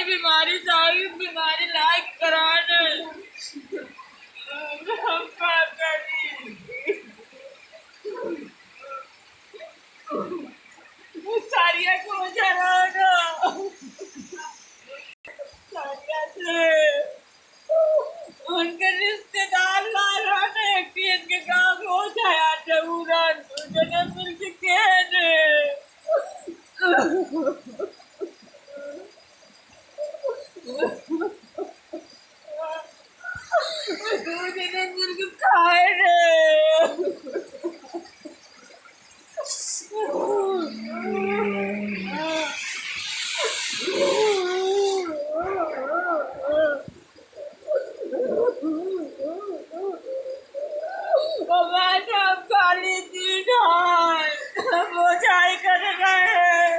बीमारी सारी बीमारी लायक कराने हम क्या करें सारिया को जरा उनके रिश्तेदार ला रहे हैं कि इनके काम हो जाया जरूरन उन्हें मिल के मिल के खाए खाली दी वो जाए कर रहे हैं